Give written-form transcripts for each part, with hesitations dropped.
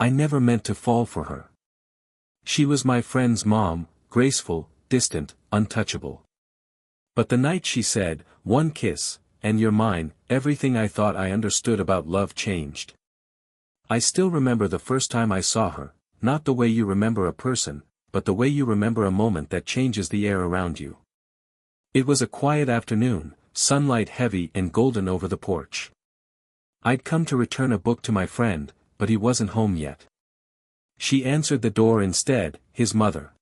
I never meant to fall for her. She was my friend's mom, graceful, distant, untouchable. But the night she said, "One kiss, and you're mine," everything I thought I understood about love changed. I still remember the first time I saw her, not the way you remember a person, but the way you remember a moment that changes the air around you. It was a quiet afternoon, sunlight heavy and golden over the porch. I'd come to return a book to my friend, but he wasn't home yet. She answered the door instead, his mother.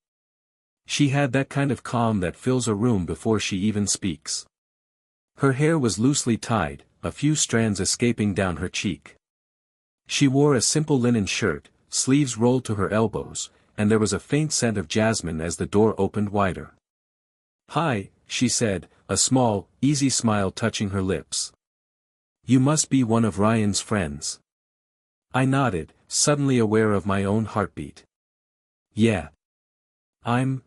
She had that kind of calm that fills a room before she even speaks. Her hair was loosely tied, a few strands escaping down her cheek. She wore a simple linen shirt, sleeves rolled to her elbows, and there was a faint scent of jasmine as the door opened wider. "Hi," she said, a small, easy smile touching her lips. "You must be one of Ryan's friends." I nodded, suddenly aware of my own heartbeat. "Yeah. I'm,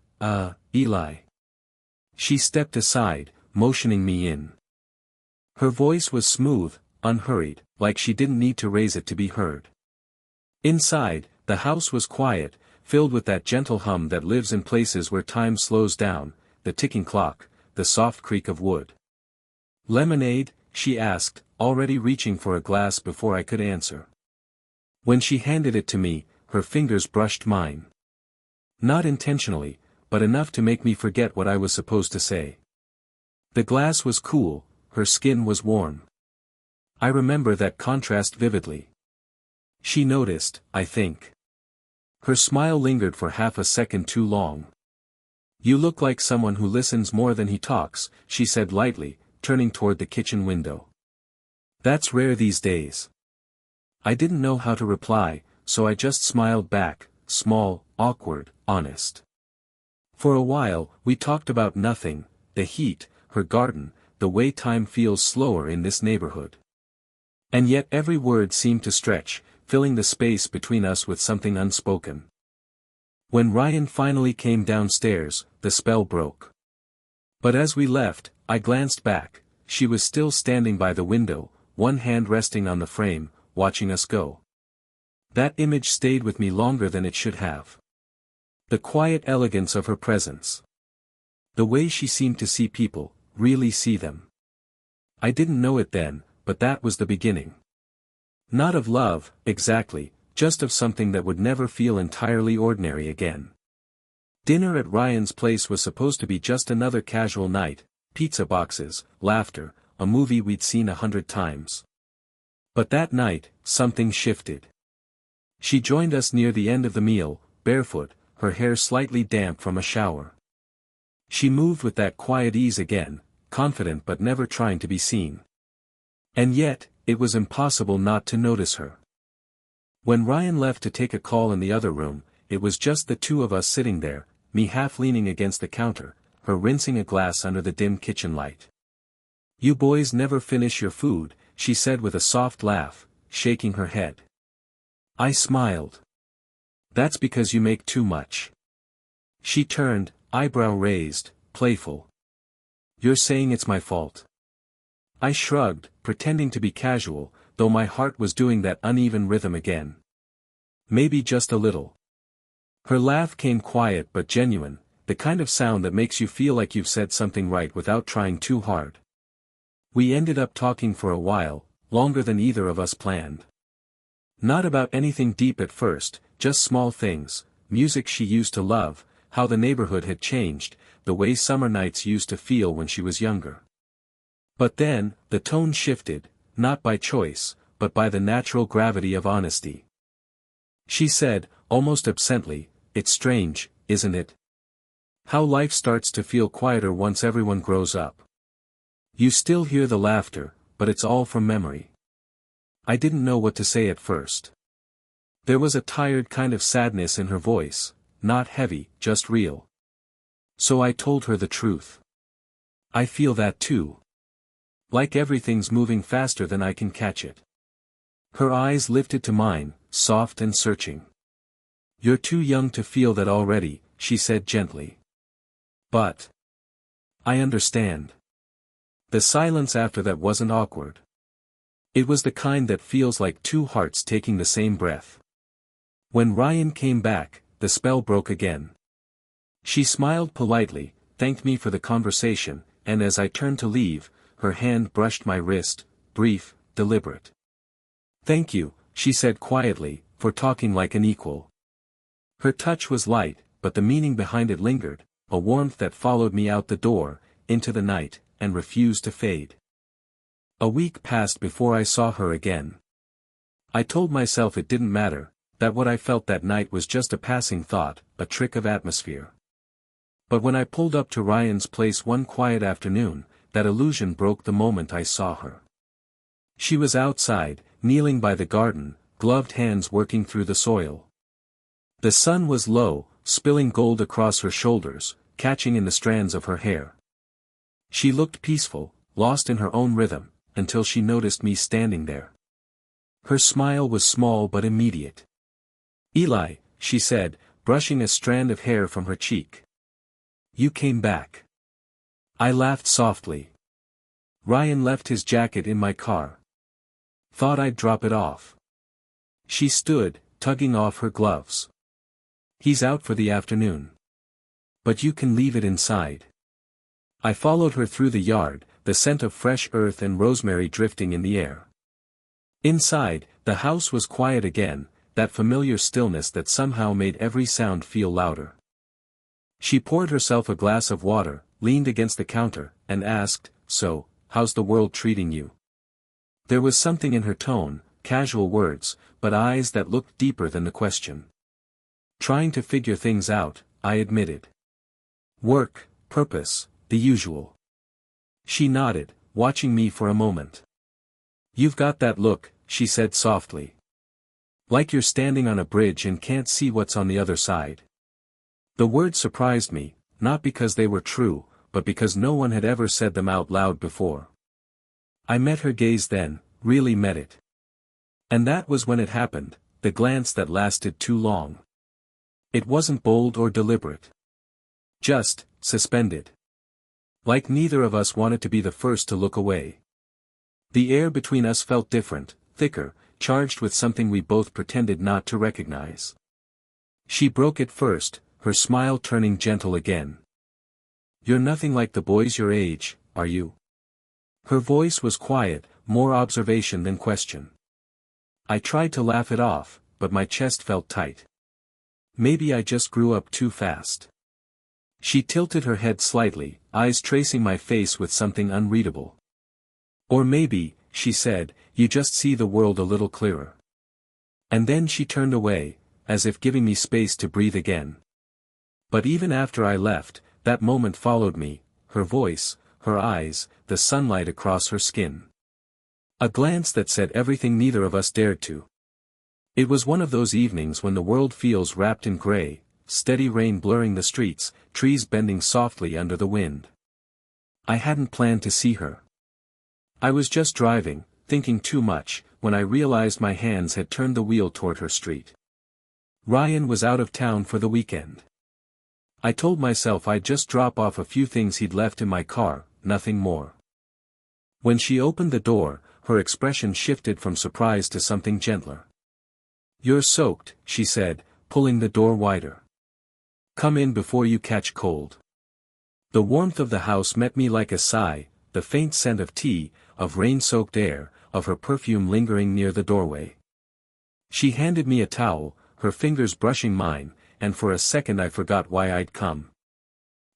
Eli." She stepped aside, motioning me in. Her voice was smooth, unhurried, like she didn't need to raise it to be heard. Inside, the house was quiet, filled with that gentle hum that lives in places where time slows down, the ticking clock, the soft creak of wood. "Lemonade?" she asked, already reaching for a glass before I could answer. When she handed it to me, her fingers brushed mine. Not intentionally, but enough to make me forget what I was supposed to say. The glass was cool, her skin was warm. I remember that contrast vividly. She noticed, I think. Her smile lingered for half a second too long. "You look like someone who listens more than he talks," she said lightly, turning toward the kitchen window. "That's rare these days." I didn't know how to reply, so I just smiled back, small, awkward, honest. For a while, we talked about nothing, the heat, her garden, the way time feels slower in this neighborhood. And yet every word seemed to stretch, filling the space between us with something unspoken. When Ryan finally came downstairs, the spell broke. But as we left, I glanced back. She was still standing by the window, one hand resting on the frame, watching us go. That image stayed with me longer than it should have. The quiet elegance of her presence. The way she seemed to see people, really see them. I didn't know it then, but that was the beginning. Not of love, exactly, just of something that would never feel entirely ordinary again. Dinner at Ryan's place was supposed to be just another casual night, pizza boxes, laughter, a movie we'd seen 100 times. But that night, something shifted. She joined us near the end of the meal, barefoot, her hair slightly damp from a shower. She moved with that quiet ease again, confident but never trying to be seen. And yet, it was impossible not to notice her. When Ryan left to take a call in the other room, it was just the two of us sitting there, me half leaning against the counter, her rinsing a glass under the dim kitchen light. "You boys never finish your food," she said with a soft laugh, shaking her head. I smiled. "That's because you make too much." She turned, eyebrow raised, playful. "You're saying it's my fault?" I shrugged, pretending to be casual, though my heart was doing that uneven rhythm again. "Maybe just a little." Her laugh came quiet but genuine, the kind of sound that makes you feel like you've said something right without trying too hard. We ended up talking for a while, longer than either of us planned. Not about anything deep at first, just small things, music she used to love, how the neighborhood had changed, the way summer nights used to feel when she was younger. But then, the tone shifted, not by choice, but by the natural gravity of honesty. She said, almost absently, "It's strange, isn't it? How life starts to feel quieter once everyone grows up. You still hear the laughter, but it's all from memory." I didn't know what to say at first. There was a tired kind of sadness in her voice, not heavy, just real. So I told her the truth. "I feel that too. Like everything's moving faster than I can catch it." Her eyes lifted to mine, soft and searching. "You're too young to feel that already," she said gently. "But I understand." The silence after that wasn't awkward. It was the kind that feels like two hearts taking the same breath. When Ryan came back, the spell broke again. She smiled politely, thanked me for the conversation, and as I turned to leave, her hand brushed my wrist, brief, deliberate. "Thank you," she said quietly, "for talking like an equal." Her touch was light, but the meaning behind it lingered, a warmth that followed me out the door, into the night, and refused to fade. A week passed before I saw her again. I told myself it didn't matter, that what I felt that night was just a passing thought, a trick of atmosphere. But when I pulled up to Ryan's place one quiet afternoon, that illusion broke the moment I saw her. She was outside, kneeling by the garden, gloved hands working through the soil. The sun was low, spilling gold across her shoulders, catching in the strands of her hair. She looked peaceful, lost in her own rhythm, until she noticed me standing there. Her smile was small but immediate. "Eli," she said, brushing a strand of hair from her cheek. "You came back." I laughed softly. "Ryan left his jacket in my car. Thought I'd drop it off." She stood, tugging off her gloves. "He's out for the afternoon. But you can leave it inside." I followed her through the yard, the scent of fresh earth and rosemary drifting in the air. Inside, the house was quiet again, that familiar stillness that somehow made every sound feel louder. She poured herself a glass of water, leaned against the counter, and asked, "So, how's the world treating you?" There was something in her tone, casual words, but eyes that looked deeper than the question. "Trying to figure things out," I admitted. "Work, purpose, the usual." She nodded, watching me for a moment. "You've got that look," she said softly. "Like you're standing on a bridge and can't see what's on the other side." The words surprised me, not because they were true, but because no one had ever said them out loud before. I met her gaze then, really met it. And that was when it happened, the glance that lasted too long. It wasn't bold or deliberate. Just, suspended. Like neither of us wanted to be the first to look away. The air between us felt different, thicker, charged with something we both pretended not to recognize. She broke it first, her smile turning gentle again. "You're nothing like the boys your age, are you?" Her voice was quiet, more observation than question. I tried to laugh it off, but my chest felt tight. Maybe I just grew up too fast. She tilted her head slightly, eyes tracing my face with something unreadable. "Or maybe," she said, "you just see the world a little clearer." And then she turned away, as if giving me space to breathe again. But even after I left, that moment followed me, her voice, her eyes, the sunlight across her skin. A glance that said everything neither of us dared to. It was one of those evenings when the world feels wrapped in gray, steady rain blurring the streets, trees bending softly under the wind. I hadn't planned to see her. I was just driving, thinking too much, when I realized my hands had turned the wheel toward her street. Ryan was out of town for the weekend. I told myself I'd just drop off a few things he'd left in my car, nothing more. When she opened the door, her expression shifted from surprise to something gentler. "You're soaked," she said, pulling the door wider. "Come in before you catch cold." The warmth of the house met me like a sigh, the faint scent of tea, of rain-soaked air, of her perfume lingering near the doorway. She handed me a towel, her fingers brushing mine, and for a second I forgot why I'd come.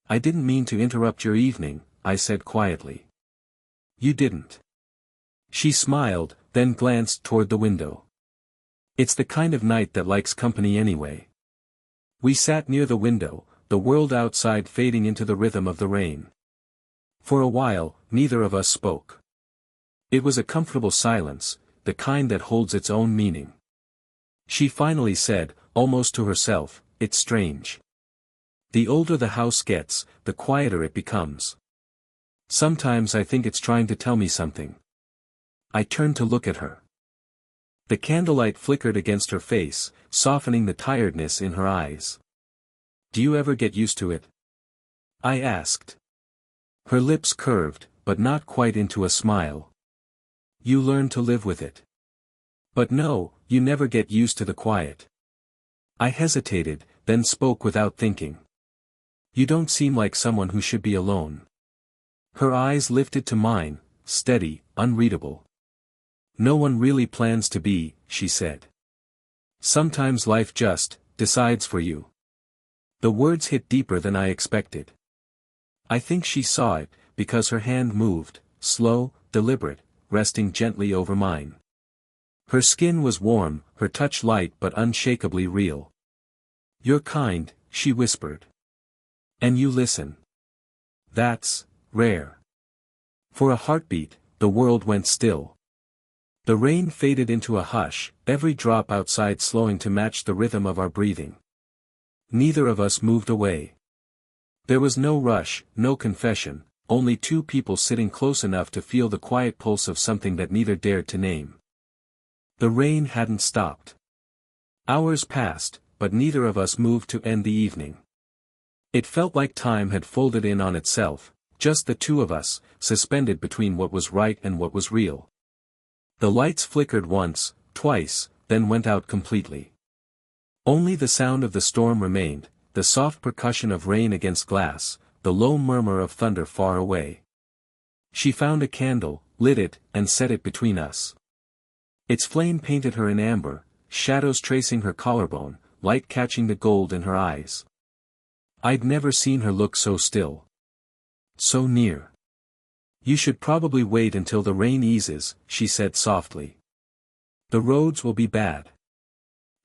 "I didn't mean to interrupt your evening," I said quietly. "You didn't." She smiled, then glanced toward the window. "It's the kind of night that likes company anyway." We sat near the window, the world outside fading into the rhythm of the rain. For a while, neither of us spoke. It was a comfortable silence, the kind that holds its own meaning. She finally said, almost to herself, "It's strange. The older the house gets, the quieter it becomes. Sometimes I think it's trying to tell me something." I turned to look at her. The candlelight flickered against her face, softening the tiredness in her eyes. "Do you ever get used to it?" I asked. Her lips curved, but not quite into a smile. "You learn to live with it. But no, you never get used to the quiet." I hesitated, then spoke without thinking. You don't seem like someone who should be alone. Her eyes lifted to mine, steady, unreadable. No one really plans to be, she said. Sometimes life just decides for you. The words hit deeper than I expected. I think she saw it, because her hand moved, slow, deliberate, resting gently over mine. Her skin was warm, her touch light but unshakably real. You're kind, she whispered. And you listen. That's rare. For a heartbeat, the world went still. The rain faded into a hush, every drop outside slowing to match the rhythm of our breathing. Neither of us moved away. There was no rush, no confession, only two people sitting close enough to feel the quiet pulse of something that neither dared to name. The rain hadn't stopped. Hours passed, but neither of us moved to end the evening. It felt like time had folded in on itself, just the two of us, suspended between what was right and what was real. The lights flickered once, twice, then went out completely. Only the sound of the storm remained, the soft percussion of rain against glass, the low murmur of thunder far away. She found a candle, lit it, and set it between us. Its flame painted her in amber, shadows tracing her collarbone, light catching the gold in her eyes. I'd never seen her look so still. So near. You should probably wait until the rain eases, she said softly. The roads will be bad.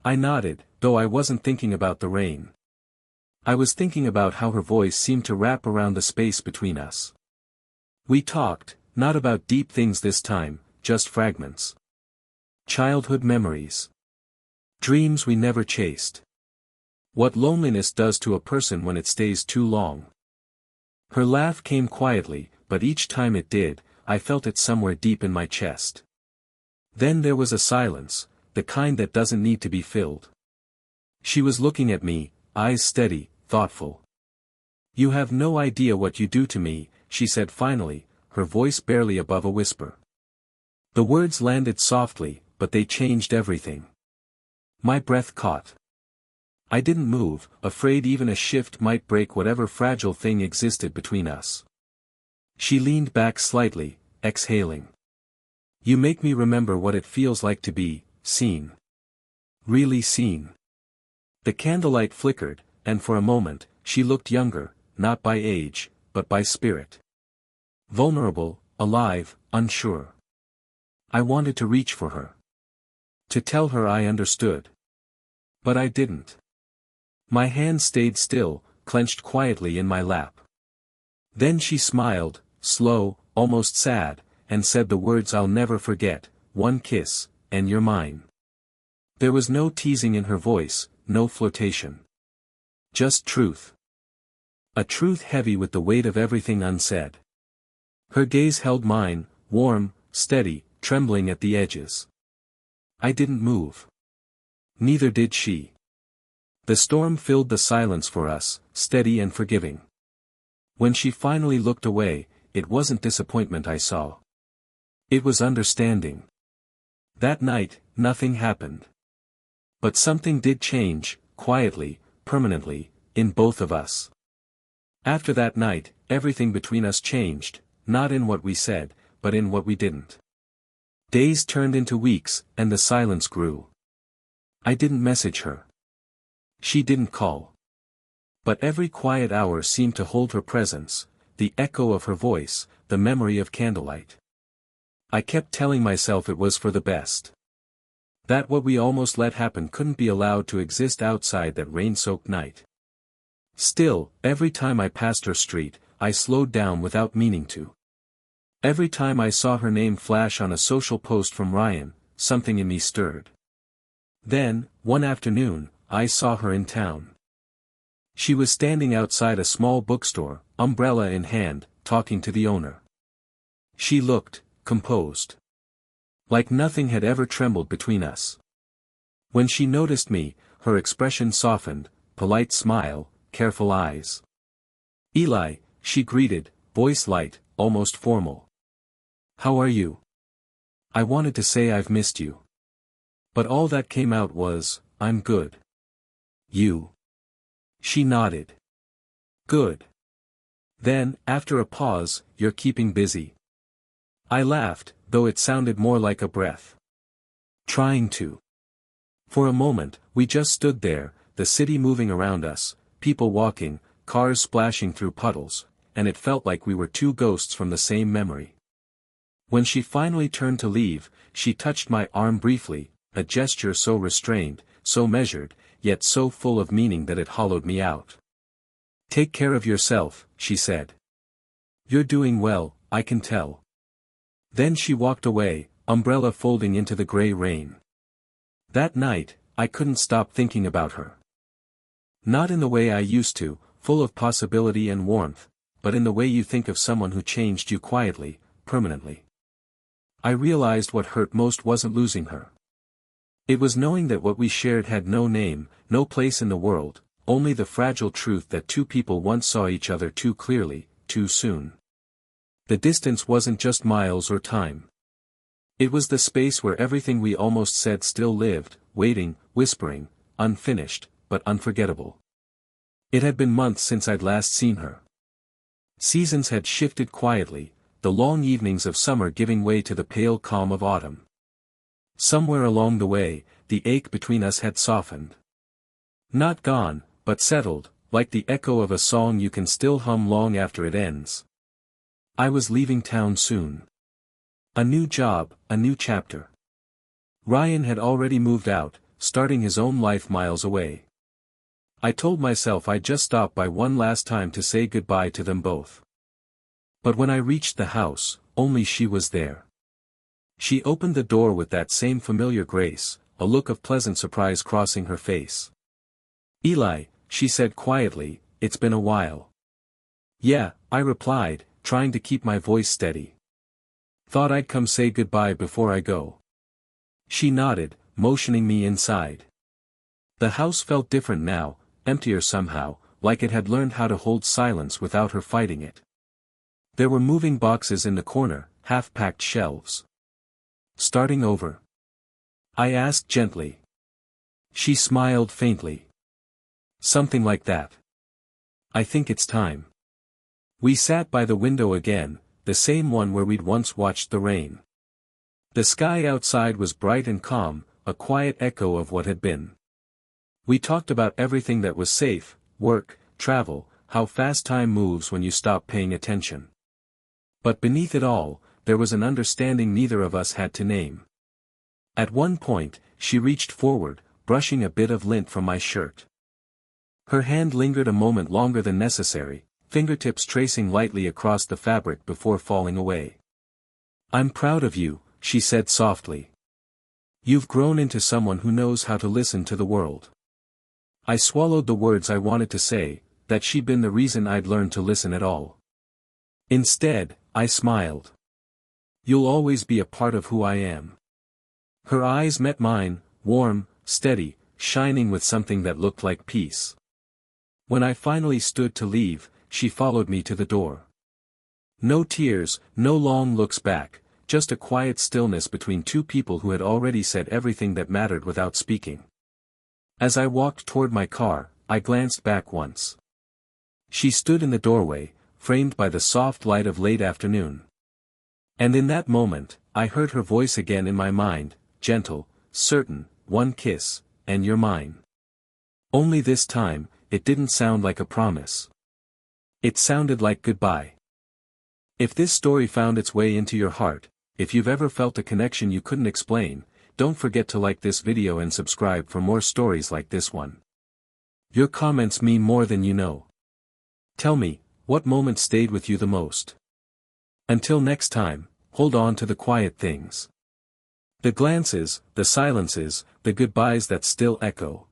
I nodded, though I wasn't thinking about the rain. I was thinking about how her voice seemed to wrap around the space between us. We talked, not about deep things this time, just fragments. Childhood memories. Dreams we never chased. What loneliness does to a person when it stays too long. Her laugh came quietly, but each time it did, I felt it somewhere deep in my chest. Then there was a silence, the kind that doesn't need to be filled. She was looking at me, eyes steady, thoughtful. You have no idea what you do to me, she said finally, her voice barely above a whisper. The words landed softly, but they changed everything. My breath caught. I didn't move, afraid even a shift might break whatever fragile thing existed between us. She leaned back slightly, exhaling. You make me remember what it feels like to be seen. Really seen. The candlelight flickered, and for a moment, she looked younger, not by age, but by spirit. Vulnerable, alive, unsure. I wanted to reach for her. To tell her I understood. But I didn't. My hand stayed still, clenched quietly in my lap. Then she smiled, slow, almost sad, and said the words I'll never forget, one kiss, and you're mine. There was no teasing in her voice, no flirtation. Just truth. A truth heavy with the weight of everything unsaid. Her gaze held mine, warm, steady, trembling at the edges. I didn't move. Neither did she. The storm filled the silence for us, steady and forgiving. When she finally looked away, it wasn't disappointment I saw. It was understanding. That night, nothing happened. But something did change, quietly, permanently, in both of us. After that night, everything between us changed, not in what we said, but in what we didn't. Days turned into weeks, and the silence grew. I didn't message her. She didn't call. But every quiet hour seemed to hold her presence, the echo of her voice, the memory of candlelight. I kept telling myself it was for the best. That what we almost let happen couldn't be allowed to exist outside that rain-soaked night. Still, every time I passed her street, I slowed down without meaning to. Every time I saw her name flash on a social post from Ryan, something in me stirred. Then, one afternoon, I saw her in town. She was standing outside a small bookstore, umbrella in hand, talking to the owner. She looked composed. Like nothing had ever trembled between us. When she noticed me, her expression softened, polite smile, careful eyes. Eli, she greeted, voice light, almost formal. How are you? I wanted to say I've missed you. But all that came out was, I'm good. You. She nodded. Good. Then, after a pause, you're keeping busy. I laughed, though it sounded more like a breath. Trying to. For a moment, we just stood there, the city moving around us, people walking, cars splashing through puddles, and it felt like we were two ghosts from the same memory. When she finally turned to leave, she touched my arm briefly, a gesture so restrained, so measured, yet so full of meaning that it hollowed me out. Take care of yourself, she said. You're doing well, I can tell. Then she walked away, umbrella folding into the gray rain. That night, I couldn't stop thinking about her. Not in the way I used to, full of possibility and warmth, but in the way you think of someone who changed you quietly, permanently. I realized what hurt most wasn't losing her. It was knowing that what we shared had no name, no place in the world, only the fragile truth that two people once saw each other too clearly, too soon. The distance wasn't just miles or time. It was the space where everything we almost said still lived, waiting, whispering, unfinished, but unforgettable. It had been months since I'd last seen her. Seasons had shifted quietly, the long evenings of summer giving way to the pale calm of autumn. Somewhere along the way, the ache between us had softened. Not gone, but settled, like the echo of a song you can still hum long after it ends. I was leaving town soon. A new job, a new chapter. Ryan had already moved out, starting his own life miles away. I told myself I'd just stop by one last time to say goodbye to them both. But when I reached the house, only she was there. She opened the door with that same familiar grace, a look of pleasant surprise crossing her face. Eli, she said quietly, it's been a while. Yeah, I replied, trying to keep my voice steady. Thought I'd come say goodbye before I go. She nodded, motioning me inside. The house felt different now, emptier somehow, like it had learned how to hold silence without her fighting it. There were moving boxes in the corner, half-packed shelves. Starting over? I asked gently. She smiled faintly. Something like that. I think it's time. We sat by the window again, the same one where we'd once watched the rain. The sky outside was bright and calm, a quiet echo of what had been. We talked about everything that was safe, work, travel, how fast time moves when you stop paying attention. But beneath it all, there was an understanding neither of us had to name. At one point, she reached forward, brushing a bit of lint from my shirt. Her hand lingered a moment longer than necessary, fingertips tracing lightly across the fabric before falling away. I'm proud of you, she said softly. You've grown into someone who knows how to listen to the world. I swallowed the words I wanted to say, that she'd been the reason I'd learned to listen at all. Instead, I smiled. You'll always be a part of who I am. Her eyes met mine, warm, steady, shining with something that looked like peace. When I finally stood to leave, she followed me to the door. No tears, no long looks back, just a quiet stillness between two people who had already said everything that mattered without speaking. As I walked toward my car, I glanced back once. She stood in the doorway, framed by the soft light of late afternoon. And in that moment, I heard her voice again in my mind, gentle, certain, one kiss, and you're mine. Only this time, it didn't sound like a promise. It sounded like goodbye. If this story found its way into your heart, if you've ever felt a connection you couldn't explain, don't forget to like this video and subscribe for more stories like this one. Your comments mean more than you know. Tell me, what moment stayed with you the most? Until next time, hold on to the quiet things. The glances, the silences, the goodbyes that still echo.